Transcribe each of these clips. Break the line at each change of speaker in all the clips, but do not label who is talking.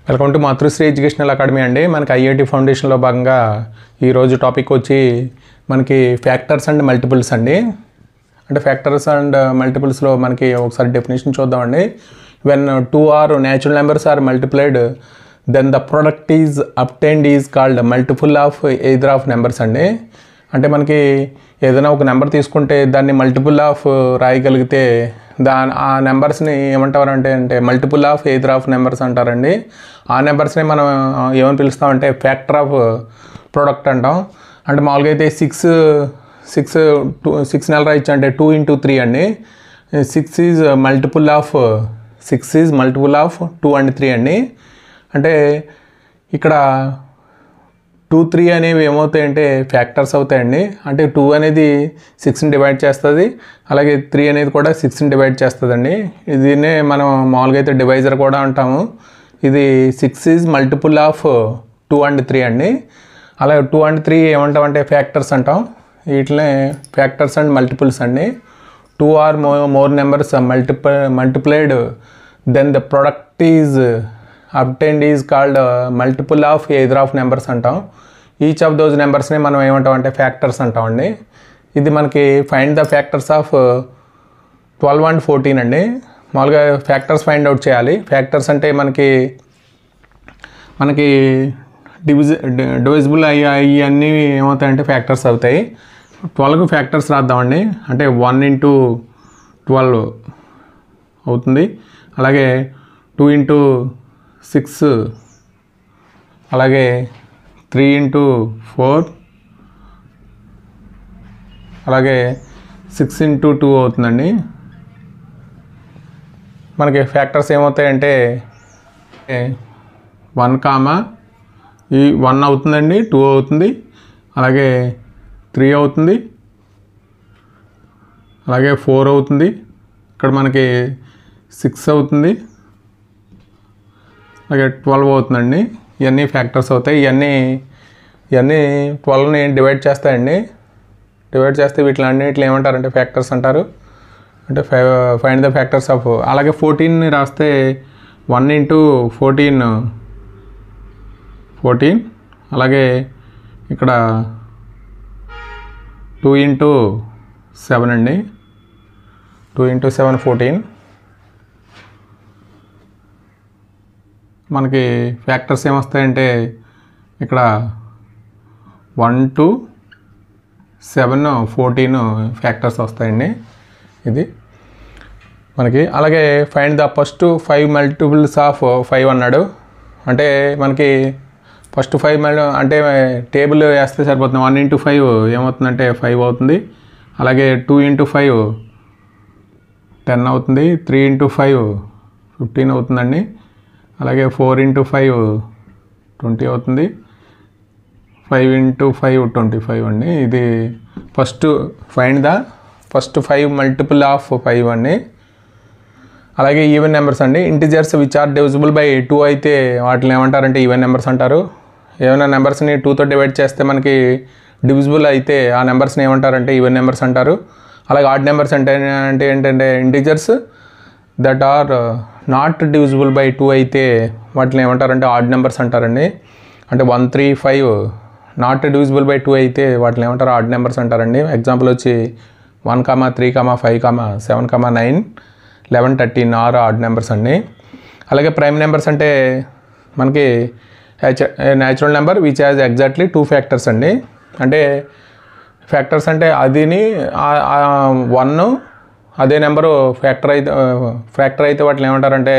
Welcome to Matrusri educational academy అండి. మనకి IIT ఫౌండేషన్లో భాగంగా ఈరోజు టాపిక్ వచ్చి మనకి ఫ్యాక్టర్స్ అండ్ మల్టిపుల్స్ అండి. అంటే ఫ్యాక్టర్స్ అండ్ మల్టిపుల్స్లో మనకి ఒకసారి డెఫినేషన్ చూద్దామండి. When two are natural numbers are multiplied then the product is obtained is called multiple of either of numbers అండి. అంటే ఏదైనా ఒక నెంబర్ తీసుకుంటే దాన్ని మల్టిపుల్ ఆఫ్ రాయగలిగితే ఆ నెంబర్స్ని ఏమంటారు అంటే multiple of either of numbers అంటారండి. ఆ నెంబర్స్ని మనం ఏమని పిలుస్తామంటే ఫ్యాక్టర్ ఆఫ్ ప్రోడక్ట్ అంటాం. అంటే మామూలుగా అయితే సిక్స్ నెల రాయొచ్చు అంటే 2 into 3 అండి. 6 ఈజ్ మల్టిపుల్ ఆఫ్ 2 and 3 అండి. అంటే ఇక్కడ 2, 3 అనేవి ఏమవుతాయంటే ఫ్యాక్టర్స్ అవుతాయండి. అంటే 2 అనేది 6ని డివైడ్ చేస్తుంది, అలాగే 3 అనేది కూడా 6ని డివైడ్ చేస్తుందండి. దీన్నే మనం మామూలుగా అయితే డివైజర్ కూడా అంటాము. ఇది 6 ఈజ్ మల్టిపుల్ ఆఫ్ 2 and 3 అండి. అలాగే 2 and 3 ఏమంటామంటే ఫ్యాక్టర్స్ అంటాం. వీటినే ఫ్యాక్టర్స్ అండ్ మల్టిపుల్స్ అండి. 2 or more numbers multiplied then the product is obtained is called multiple of either of numbers అంటాం. ఈచ్ ఆఫ్ దోస్ నెంబర్స్ని మనం ఏమంటాం అంటే ఫ్యాక్టర్స్ అంటామండి. ఇది మనకి find the factors of 12 and 14 అండి. మామూలుగా ఫ్యాక్టర్స్ ఫైండ్ అవుట్ చేయాలి. ఫ్యాక్టర్స్ అంటే మనకి డివిజిబుల్ అన్నీ ఏమవుతాయంటే ఫ్యాక్టర్స్ అవుతాయి. 12 ఫ్యాక్టర్స్ రాద్దామండి. అంటే 1 into 12 అవుతుంది, అలాగే 2 into 6, అలాగే 3 into 4, అలాగే 6 into 2 అవుతుందండి. మనకి ఫ్యాక్టర్స్ ఏమవుతాయంటే 1, ఈ 1 అవుతుందండి, 2 అవుతుంది, అలాగే 3 అవుతుంది, అలాగే 4 అవుతుంది, ఇక్కడ మనకి 6 అవుతుంది, అలాగే 12 అవుతుందండి. ఇవన్నీ ఫ్యాక్టర్స్ అవుతాయి. ఇవన్నీ 12ని డివైడ్ చేస్తాయండి. డివైడ్ చేస్తే వీటిలన్నిటిని ఏమంటారంటే ఫ్యాక్టర్స్ అంటారు. అంటే ఫైండ్ ద ఫ్యాక్టర్స్ ఆఫ్. అలాగే 14ని రాస్తే 1 into 14, అలాగే ఇక్కడ 2 into 7 అండి. 2 into 7 14. మనకి ఫ్యాక్టర్స్ ఏమొస్తాయంటే ఇక్కడ 1 to 7, 14 ఫ్యాక్టర్స్ వస్తాయండి. ఇది మనకి. అలాగే find the first 5 multiples of 5 అన్నాడు. అంటే మనకి ఫస్ట్ 5 అంటే టేబుల్ వేస్తే సరిపోతుంది. 1 into 5 ఏమవుతుందంటే 5 అవుతుంది, అలాగే 2 into 5 10 అవుతుంది, 3 into 5 15 అవుతుందండి, అలాగే 4 into 5 20 అవుతుంది, 5 into 5 25 అండి. ఇది find the first 5 multiple of 5 అండి. అలాగే ఈవెన్ నెంబర్స్ అండి. Integers which are divisible by 2 అయితే వాటిని ఏమంటారంటే ఈవెన్ నెంబర్స్ అంటారు. ఏమైనా నెంబర్స్ని 2తో డివైడ్ చేస్తే మనకి డివిజిబుల్ అయితే ఆ నెంబర్స్ని ఏమంటారంటే ఈవెన్ నెంబర్స్ అంటారు. అలాగే ఆడ్ నెంబర్స్ అంటే ఏంటంటే integers that are not divisible by 2 అయితే వాటిని ఏమంటారంటే ఆడ్ నెంబర్స్ అంటారండి. అంటే 1, 3, 5 నాట్ డివిజిబుల్ బై 2 అయితే వాటిని ఏమంటారు ఆడ్ నెంబర్స్ అంటారండి. ఎగ్జాంపుల్ వచ్చి 1, 3, 5, 7, 9, 11, 13 ఆర్ ఆడ్ నెంబర్స్ అండి. అలాగే ప్రైమ్ నెంబర్స్ అంటే మనకి natural number which has exactly 2 factors అండి. అంటే ఫ్యాక్టర్స్ అంటే అదిని 1 అదే నెంబరు ఫ్యాక్టర్ అయితే వాటిని ఏమంటారంటే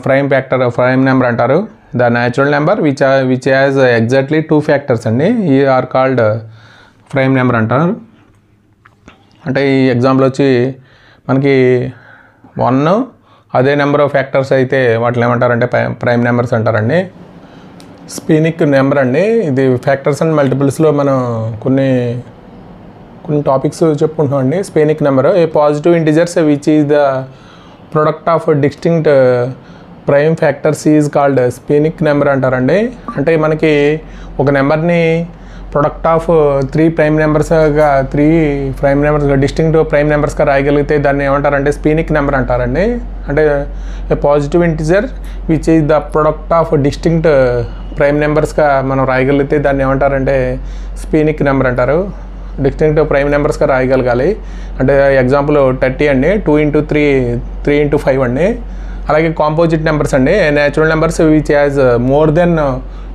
ప్రైమ్ నెంబర్ అంటారు. The natural number which has exactly 2 factors అండి, ఈ ఆర్ కాల్డ్ ప్రైమ్ నెంబర్ అంటారు. అంటే ఈ ఎగ్జాంపుల్ వచ్చి మనకి 1 అదే నెంబర్ ఆఫ్ ఫ్యాక్టర్స్ అయితే వాటిని ఏమంటారంటే ప్రైమ్ నెంబర్స్ అంటారండి. స్పీనిక్ నెంబర్ అండి. ఇది ఫ్యాక్టర్స్ అండ్ మల్టిపుల్స్లో మనం కొన్ని టాపిక్స్ చెప్పుకుంటున్నాం అండి. Sphenic number a positive integers which is the product of distinct prime factors is called sphenic number అంటారండి. అంటే మనకి ఒక నెంబర్ని ప్రొడక్ట్ ఆఫ్ 3 ప్రైమ్ నెంబర్స్గా డిస్టింక్ట్ ప్రైమ్ నెంబర్స్గా రాయగలిగితే దాన్ని ఏమంటారంటే స్పీనిక్ నెంబర్ అంటారండి. అంటే positive integer which is the product of distinct prime నెంబర్స్గా మనం రాయగలిగితే దాన్ని ఏమంటారంటే స్పీనిక్ నెంబర్ అంటారు. డిస్టింక్ట్ ప్రైమ్ నెంబర్స్గా రాయగలగాలి. అంటే ఎగ్జాంపుల్ 30 అండి, 2 × 3 3 × 5 అండి. అలాగే కాంపోజిట్ నెంబర్స్ అండి, natural numbers which has more than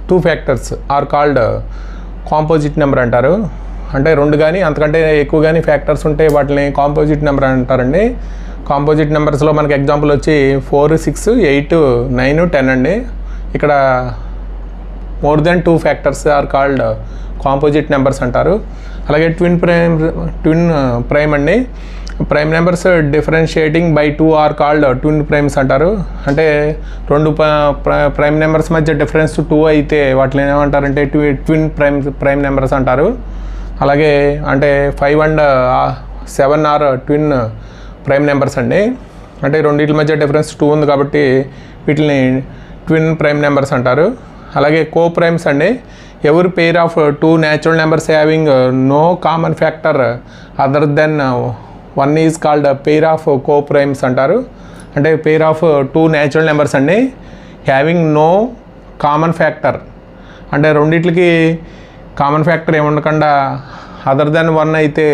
2 factors are called composite number అంటారు. అంటే 2 కానీ అంతకంటే ఎక్కువ కానీ ఫ్యాక్టర్స్ ఉంటే వాటిని కాంపోజిట్ నెంబర్ అంటారండి. కాంపోజిట్ నెంబర్స్లో మనకి ఎగ్జాంపుల్ వచ్చి 4, 6, 8, 9, 10 అండి. ఇక్కడ more than 2 factors are called composite numbers అంటారు. అలాగే ట్విన్ ప్రైమ్ అండి. Prime numbers differentiating by 2 are called twin primes అంటారు. అంటే 2 ప్రైమ్ నెంబర్స్ మధ్య డిఫరెన్స్ 2 అయితే వాటిని ఏమంటారంటే ట్విన్ ప్రైమ్ నెంబర్స్ అంటారు. అలాగే అంటే 5 and 7 are twin prime numbers అండి. అంటే రెండింటి మధ్య డిఫరెన్స్ 2 ఉంది కాబట్టి వీటిని ట్విన్ ప్రైమ్ నెంబర్స్ అంటారు. అలాగే కో ప్రైమ్స్ అండి. ఎవరి pair of 2 natural numbers having no common factor other than 1 is called pair of coprimes అంటారు. అంటే పెయిర్ ఆఫ్ 2 న్యాచురల్ నెంబర్స్ అండి హ్యావింగ్ నో కామన్ ఫ్యాక్టర్, అంటే రెండిట్లకి కామన్ ఫ్యాక్టర్ ఏముండకుండా అదర్ దెన్ 1 అయితే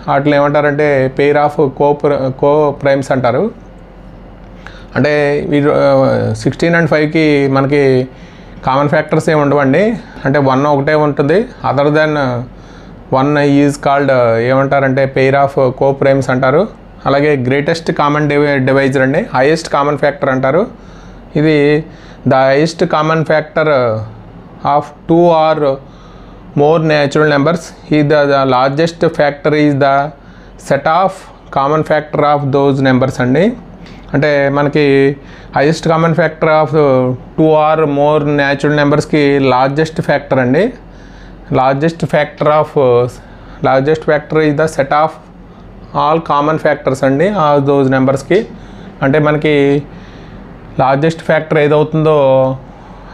వాటిని ఏమంటారంటే పెయిర్ ఆఫ్ కో ప్రైమ్స్ అంటారు. అంటే 16 and 5కి మనకి కామన్ ఫ్యాక్టర్స్ ఏమి ఉండవండి. అంటే 1 ఒకటే ఉంటుంది. అదర్ దెన్ 1 ఈజ్ కాల్డ్ ఏమంటారంటే పెయిర్ ఆఫ్ కో ప్రైమ్స్ అంటారు. అలాగే గ్రేటెస్ట్ కామన్ డివైజర్ అండి హైయెస్ట్ కామన్ ఫ్యాక్టర్ అంటారు. ఇది the highest common factor of 2 or more natural numbers ఈ the largest factor is the set of common factor of those numbers అండి. అంటే మనకి highest common factor of 2 or more natural నెంబర్స్కి largest factor అండి. Largest factor is the set of all common factors అండి all those నెంబర్స్కి. అంటే మనకి largest factor ఏదవుతుందో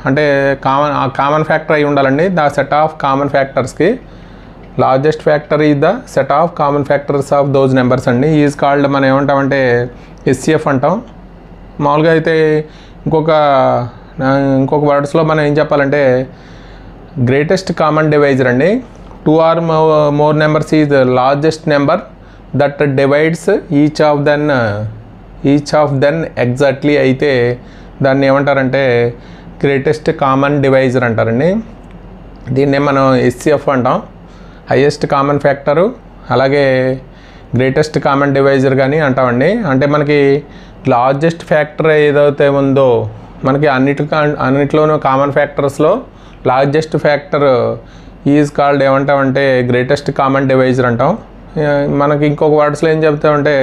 అంటే కామన్ ఫ్యాక్టర్ అయి ఉండాలండి. ద సెట్ ఆఫ్ కామన్ ఫ్యాక్టర్స్కి largest factor is the set of common factors of those numbers అండి. ఈజ్ కాల్డ్ మనం ఏమంటామంటే SCF అంటాం. మామూలుగా అయితే ఇంకొక వర్డ్స్లో మనం ఏం చెప్పాలంటే గ్రేటెస్ట్ కామన్ డివైజర్ అండి. 2 or more numbers is largest number that divides each of them exactly అయితే దాన్ని ఏమంటారంటే గ్రేటెస్ట్ కామన్ డివైజర్ అంటారండి. దీన్నే మనం SCF అంటాం. హైయెస్ట్ కామన్ ఫ్యాక్టరు అలాగే గ్రేటెస్ట్ కామన్ డివైజర్ కానీ అంటామండి. అంటే మనకి లార్జెస్ట్ ఫ్యాక్టర్ ఏదైతే ఉందో మనకి అన్నిట్లోనూ కామన్ ఫ్యాక్టర్స్లో లార్జెస్ట్ ఫ్యాక్టర్ ఈజ్ కాల్డ్ ఏమంటామంటే గ్రేటెస్ట్ కామన్ డివైజర్ అంటాం. మనకి ఇంకొక వర్డ్స్లో ఏం చెప్తామంటే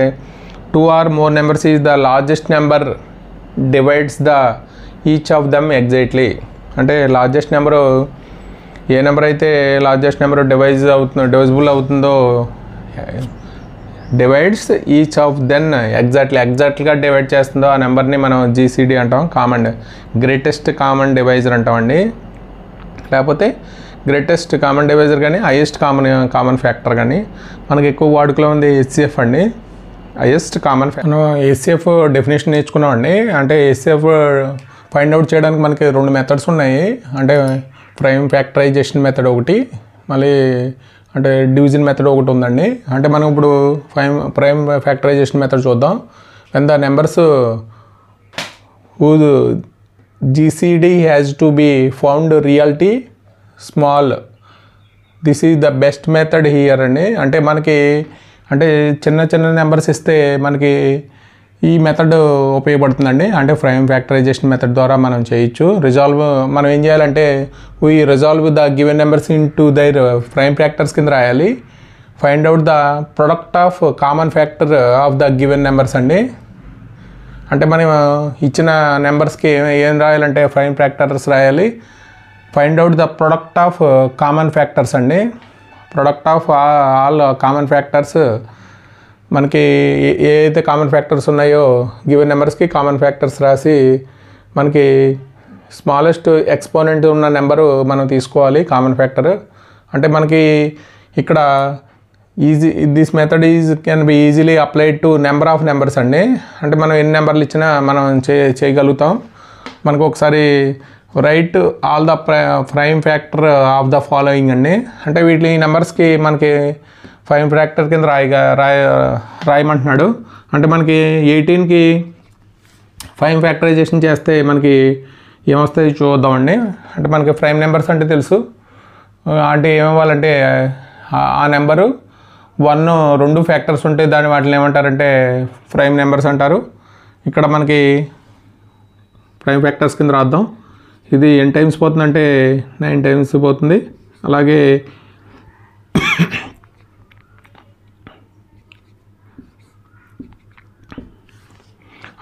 2 or more numbers is the largest number divides the each of them exactly. అంటే లార్జెస్ట్ నెంబరు ఏ నెంబర్ అయితే లార్జెస్ట్ నెంబర్ డివైజిబుల్ అవుతుందో డివైడ్స్ ఈచ్ ఆఫ్ దెన్ ఎగ్జాక్ట్గా డివైడ్ చేస్తుందో ఆ నెంబర్ని మనం GCD అంటాం. గ్రేటెస్ట్ కామన్ డివైజర్ అంటామండి. లేకపోతే గ్రేటెస్ట్ కామన్ డివైజర్ కానీ హైయెస్ట్ కామన్ ఫ్యాక్టర్ కానీ. మనకి ఎక్కువ వాడుకలో ఉంది SCF అండి, హైయెస్ట్ కామన్ ఫ్యాక్టర్. మనం SCF డెఫినేషన్ నేర్చుకున్నామండి. అంటే SCF ఫైండ్ అవుట్ చేయడానికి మనకి 2 మెథడ్స్ ఉన్నాయి. అంటే ప్రైమ్ ఫ్యాక్టరైజేషన్ మెథడ్ ఒకటి, మళ్ళీ అంటే డివిజన్ మెథడ్ ఒకటి ఉందండి. అంటే మనం ఇప్పుడు ప్రైమ్ ఫ్యాక్టరైజేషన్ మెథడ్ చూద్దాం. When the numbers whose GCD has to be found reality small, this is the best method here అండి. అంటే మనకి అంటే చిన్న నెంబర్స్ ఇస్తే మనకి ఈ మెథడ్ ఉపయోగపడుతుందండి. అంటే ప్రైమ్ ఫ్యాక్టరైజేషన్ మెథడ్ ద్వారా మనం చేయొచ్చు. మనం ఏం చేయాలంటే we resolve the given numbers into their prime factors కింద రాయాలి. Find out the product of common factor of the given numbers అండి. అంటే మనం ఇచ్చిన నెంబర్స్కి ఏం రాయాలంటే ప్రైమ్ ఫ్యాక్టర్స్ రాయాలి. Find out the product of common factors అండి. Product of all common factors మనకి ఏదైతే కామన్ ఫ్యాక్టర్స్ ఉన్నాయో గివెన్ నెంబర్స్కి కామన్ ఫ్యాక్టర్స్ రాసి మనకి స్మాలెస్ట్ ఎక్స్పోనెంట్ ఉన్న నెంబరు మనం తీసుకోవాలి కామన్ ఫ్యాక్టర్. అంటే మనకి ఇక్కడ this method can be easily applied to number of numbers అండి. అంటే మనం ఎన్ని నెంబర్లు ఇచ్చినా మనం చేయగలుగుతాం. మనకు ఒకసారి right all the prime factor of the following అండి. అంటే వీటి ఈ నెంబర్స్కి మనకి ప్రైమ్ ఫ్యాక్టర్ కింద రాయమంటున్నాడు. అంటే మనకి 18కి ప్రైమ్ ఫ్యాక్టరైజేషన్ చేస్తే మనకి ఏమొస్తాయి చూద్దామండి. అంటే మనకి ప్రైమ్ నెంబర్స్ అంటే తెలుసు. అంటే ఏమవ్వాలంటే ఆ నెంబరు 1 2 ఫ్యాక్టర్స్ ఉంటే దాన్ని వాటిని ఏమంటారంటే ప్రైమ్ నెంబర్స్ అంటారు. ఇక్కడ మనకి ప్రైమ్ ఫ్యాక్టర్స్ కింద రాద్దాం. ఇది n టైమ్స్ పోతుందంటే 9 టైమ్స్ పోతుంది. అలాగే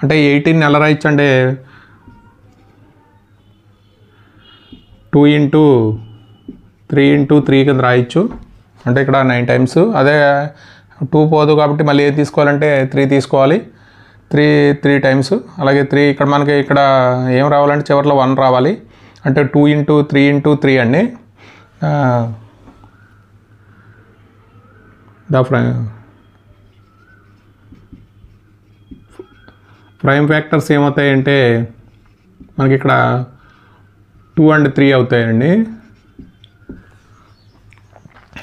అంటే 18 ఎలా రాయొచ్చు అంటే 2 × 3 × 3 కింద రాయొచ్చు. అంటే ఇక్కడ 9 టైమ్స్. అదే 2 పోదు కాబట్టి మళ్ళీ ఏది తీసుకోవాలంటే 3 తీసుకోవాలి. 3 టైమ్స్. అలాగే 3 ఇక్కడ మనకి ఇక్కడ ఏం రావాలంటే చివరిలో 1 రావాలి. అంటే 2 × 3 × 3 అండి. ప్రైమ్ ఫ్యాక్టర్స్ ఏమవుతాయంటే మనకి ఇక్కడ 2 and 3 అవుతాయండి.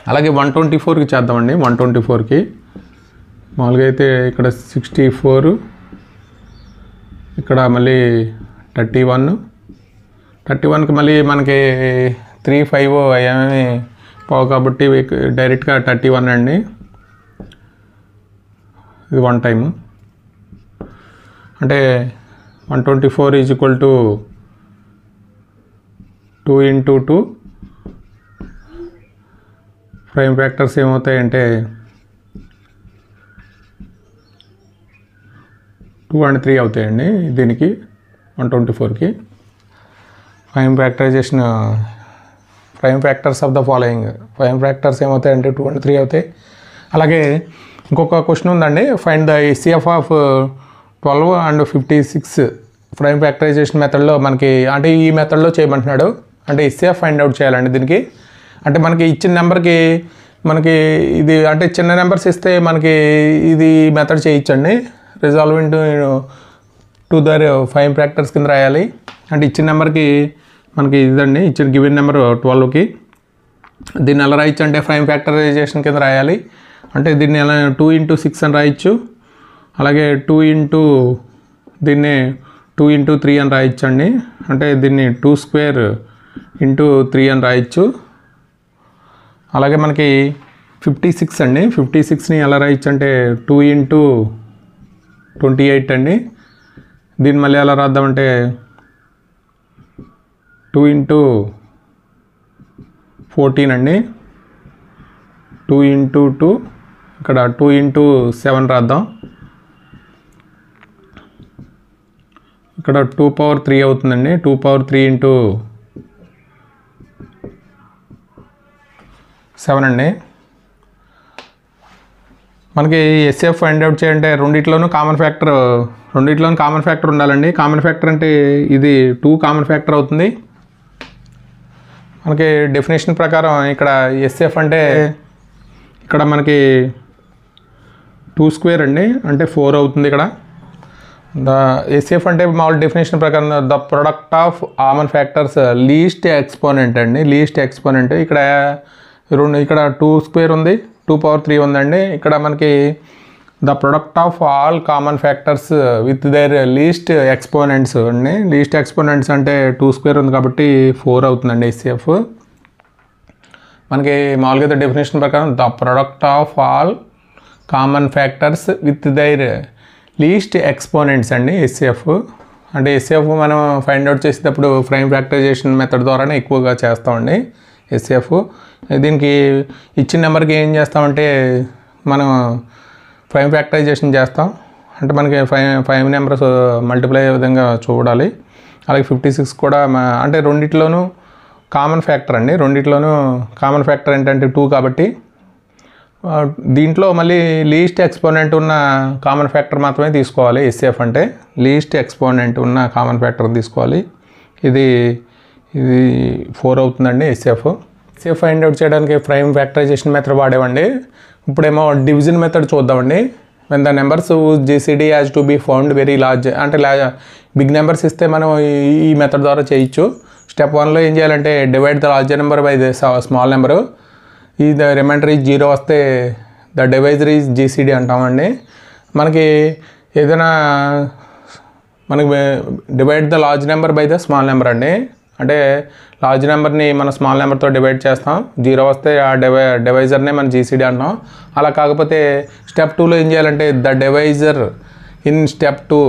అలాగే 124కి చేద్దామండి. 124కి మామూలుగా అయితే ఇక్కడ 64, ఇక్కడ మళ్ళీ 31కి మళ్ళీ మనకి 3 5 ఏమేమి పోవు కాబట్టి డైరెక్ట్గా 31 అండి. ఇది 1 టైము. అంటే 124 = 2 × 2. ప్రైమ్ ఫ్యాక్టర్స్ ఏమవుతాయంటే 2 and 3 అవుతాయండి. దీనికి 124కి prime factorization prime factors of the following prime factors ఏమవుతాయంటే 2 and 3 అవుతాయి. అలాగే ఇంకొక క్వశ్చన్ ఉందండి. Find the HCF of 12 and 56 prime factorization మెథడ్లో మనకి అంటే ఈ మెథడ్లో చేయమంటున్నాడు. అంటే HCF ఫైండ్ అవుట్ చేయాలండి దీనికి. అంటే మనకి ఇచ్చిన నెంబర్కి మనకి ఇది అంటే చిన్న నెంబర్స్ ఇస్తే మనకి ఇది మెథడ్ చేయించండి. Resolving to their prime factors కింద రాయాలి. అంటే ఇచ్చిన నెంబర్కి మనకి ఇదండి ఇచ్చిన గివెన్ నెంబర్ 12కి దీన్ని ఎలా రాయొచ్చు అంటే ప్రైమ్ ఫ్యాక్టరైజేషన్ కింద రాయాలి. అంటే దీన్ని ఎలా 2 × 6 అని రాయొచ్చు. అలాగే 2 దీన్ని 2 × 3 అని రాయొచ్చండి. అంటే దీన్ని 2² × 3 అని రాయొచ్చు. అలాగే మనకి 56 అండి. 56ని ఎలా రాయొచ్చు అంటే 2 × 28 అండి. దీన్ని మళ్ళీ ఎలా రాద్దామంటే 2 × 14 అండి. 2 × 2 ఇక్కడ 2 × 7 రాద్దాం. ఇక్కడ 2³ అవుతుందండి. 2³ × 7 అండి. మనకి HCF ఫైండ్ అవుట్ చేయాలంటే రెండిట్లోనూ కామన్ ఫ్యాక్టర్ ఉండాలండి. కామన్ ఫ్యాక్టర్ అంటే ఇది 2 కామన్ ఫ్యాక్టర్ అవుతుంది. మనకి డెఫినేషన్ ప్రకారం ఇక్కడ HCF అంటే ఇక్కడ మనకి 2² అండి. అంటే 4 అవుతుంది. ఇక్కడ ద HCF అంటే మామూలు డెఫినేషన్ ప్రకారం the product of common factors least exponent అండి. లీస్ట్ ఎక్స్పోనెంట్ ఇక్కడ 2² ఉంది, 2³ ఉందండి. ఇక్కడ మనకి the product of all common factors with their least exponents అండి. లీస్ట్ ఎక్స్పోనెంట్స్ అంటే 2² ఉంది కాబట్టి 4 అవుతుందండి HCF. మనకి మామూలుగా డెఫినేషన్ ప్రకారం the product of all common factors with their least exponents అండి HCF. అంటే HCF మనం ఫైండ్ అవుట్ చేసేటప్పుడు ప్రైమ్ ఫ్యాక్టరైజేషన్ మెథడ్ ద్వారానే ఎక్కువగా చేస్తామండి HCF. దీనికి ఇచ్చిన నెంబర్కి ఏం చేస్తామంటే మనం ప్రైమ్ ఫ్యాక్టరైజేషన్ చేస్తాం. అంటే మనకి 5 నెంబర్స్ మల్టిప్లై అయ్యే విధంగా చూడాలి. అలాగే 56 కూడా అంటే రెండిట్లోనూ కామన్ ఫ్యాక్టర్ అండి. రెండిట్లోనూ కామన్ ఫ్యాక్టర్ ఏంటంటే 2 కాబట్టి దీంట్లో మళ్ళీ లీస్ట్ ఎక్స్పోనెంట్ ఉన్న కామన్ ఫ్యాక్టర్ మాత్రమే తీసుకోవాలి. HCF అంటే లీస్ట్ ఎక్స్పోనెంట్ ఉన్న కామన్ ఫ్యాక్టర్ తీసుకోవాలి. ఇది 4 అవుతుందండి HCF. హెచ్సిఎఫ్ ఫైండ్ అవుట్ చేయడానికి ప్రైమ్ ఫ్యాక్టరైజేషన్ మెథడ్ వాడేవండి. ఇప్పుడేమో డివిజన్ మెథడ్ చూద్దామండి. when the numbers whose GCD has to be found very large అంటే బిగ్ నెంబర్స్ ఇస్తే మనం ఈ మెథడ్ ద్వారా చేయొచ్చు. స్టెప్ 1లో ఏం చేయాలంటే divide the larger number by the small number. ఈ ద రిమైండర్ ఈజ్ 0 వస్తే ద డివైజర్ ఈజ్ GCD అంటామండి. మనకి ఏదైనా మనకి divide the large number by the small number అండి. అంటే లార్జ్ నెంబర్ని మన స్మాల్ నెంబర్తో డివైడ్ చేస్తాం. 0 వస్తే ఆ డివైజర్నే మనం GCD అంటాం. అలా కాకపోతే స్టెప్ 2లో ఏం చేయాలంటే ద డివైజర్ ఇన్ స్టెప్ 2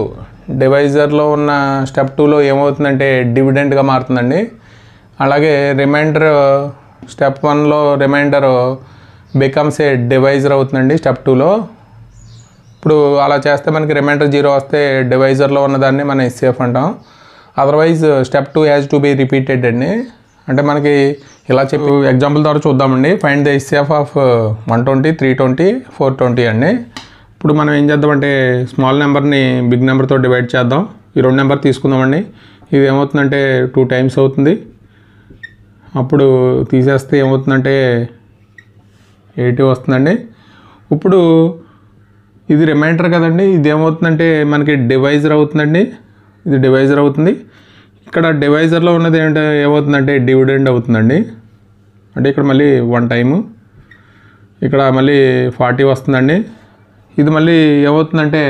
డివైజర్లో ఉన్న స్టెప్ 2లో ఏమవుతుందంటే డివిడెండ్గా మారుతుందండి. అలాగే రిమైండర్ స్టెప్ 1లో రిమైండర్ బికమ్స్ ఏ డివైజర్ అవుతుందండి స్టెప్ 2లో. ఇప్పుడు అలా చేస్తే మనకి రిమైండర్ 0 వస్తే డివైజర్లో ఉన్నదాన్ని మనం హెచ్సిఎఫ్ అంటాం. Otherwise step 2 has to be repeated అండి. అంటే మనకి ఇలా చెప్పి ఎగ్జాంపుల్ ద్వారా చూద్దామండి. ఫైండ్ ద హెచ్సిఎఫ్ ఆఫ్ 120, 320, 420 అండి. ఇప్పుడు మనం ఏం చేద్దామంటే స్మాల్ నెంబర్ని బిగ్ నెంబర్తో డివైడ్ చేద్దాం. ఈ 2 నెంబర్ తీసుకుందామండి. ఇది ఏమవుతుందంటే 2 టైమ్స్ అవుతుంది. అప్పుడు తీసేస్తే ఏమవుతుందంటే 80 వస్తుందండి. ఇప్పుడు ఇది రిమైండర్ కదండి. ఇది ఏమవుతుందంటే మనకి డివైజర్ అవుతుందండి. ఇది డివైజర్ అవుతుంది. ఇక్కడ డివైజర్లో ఉన్నది ఏంటంటే ఏమవుతుందంటే డివిడెండ్ అవుతుందండి. అంటే ఇక్కడ మళ్ళీ 1 టైము, ఇక్కడ మళ్ళీ 40 వస్తుందండి. ఇది మళ్ళీ ఏమవుతుందంటే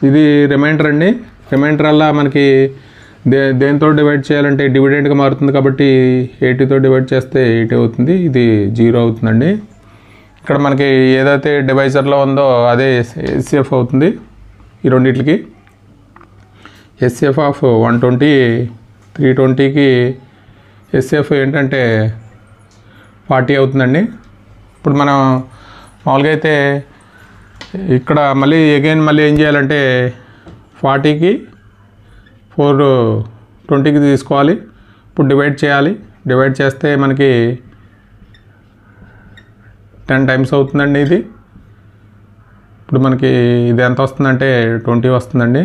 ఇది రిమైండర్ అండి. రిమైండర్ వల్ల మనకి దేంతో డివైడ్ చేయాలంటే డివిడెండ్గా మారుతుంది కాబట్టి 80తో డివైడ్ చేస్తే 80 అవుతుంది. ఇది 0 అవుతుందండి. ఇక్కడ మనకి ఏదైతే డివైజర్లో ఉందో అదే హెచ్సిఎఫ్ అవుతుంది. ఈ రెండింటికి హెచ్సిఎఫ్ ఆఫ్ 120, 320కి హెచ్సిఎఫ్ ఏంటంటే 40 అవుతుందండి. ఇప్పుడు మనం మామూలుగా అయితే ఇక్కడ మళ్ళీ ఏం చేయాలంటే 40కి 420కి తీసుకోవాలి. ఇప్పుడు డివైడ్ చేయాలి. డివైడ్ చేస్తే మనకి 10 టైమ్స్ అవుతుందండి. ఇది ఇప్పుడు మనకి ఇది ఎంత వస్తుందంటే 20 వస్తుందండి.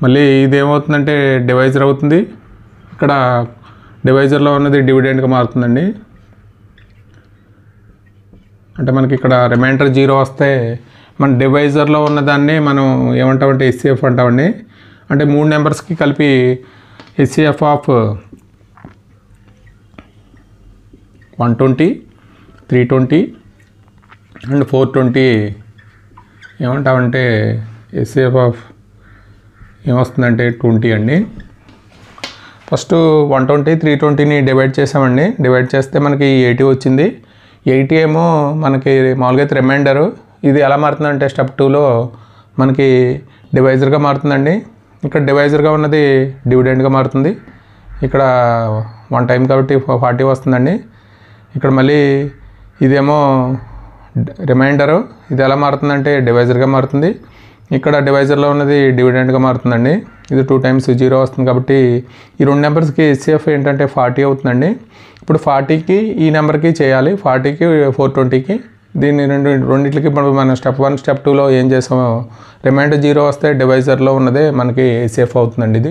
మళ్ళీ ఇది ఏమవుతుందంటే డివైజర్ అవుతుంది. ఇక్కడ డివైజర్లో ఉన్నది డివిడెండ్గా మారుతుందండి. అంటే మనకి ఇక్కడ రిమైండర్ 0 వస్తే మన డివైజర్లో ఉన్నదాన్ని మనం ఏమంటామంటే హెచ్సిఎఫ్ అంటామండి. అంటే 3 నెంబర్స్కి కలిపి హెచ్సిఎఫ్ ఆఫ్ 120, 320 అండ్ 420 ఏమంటామంటే హెచ్సిఎఫ్ ఆఫ్ ఏమొస్తుందంటే 20 అండి. ఫస్ట్ 120, 320ని డివైడ్ చేసామండి. డివైడ్ చేస్తే మనకి 80 వచ్చింది. 80 ఏమో మనకి మామూలుగా అయితే రిమైండరు. ఇది ఎలా మారుతుందంటే స్టెప్ 2లో మనకి డివైజర్గా మారుతుందండి. ఇక్కడ డివైజర్గా ఉన్నది డివిడెండ్గా మారుతుంది. ఇక్కడ 1 టైం కాబట్టి 40 వస్తుందండి. ఇక్కడ మళ్ళీ ఇదేమో రిమైండరు. ఇది ఎలా మారుతుందంటే డివైజర్గా మారుతుంది. ఇక్కడ డివైజర్లో ఉన్నది డివిడెండ్గా మారుతుందండి. ఇది 2 టైమ్స్ 0 వస్తుంది కాబట్టి ఈ 2 నెంబర్స్కి హెచ్సిఎఫ్ ఏంటంటే 40 అవుతుందండి. ఇప్పుడు 40కి ఈ నెంబర్కి చేయాలి, 40కి 420కి. దీన్ని రెండింటికి మనం స్టెప్ 1, స్టెప్ 2లో ఏం చేసామో రిమైండర్ 0 వస్తే డివైజర్లో ఉన్నదే మనకి హెచ్సిఎఫ్ అవుతుందండి. ఇది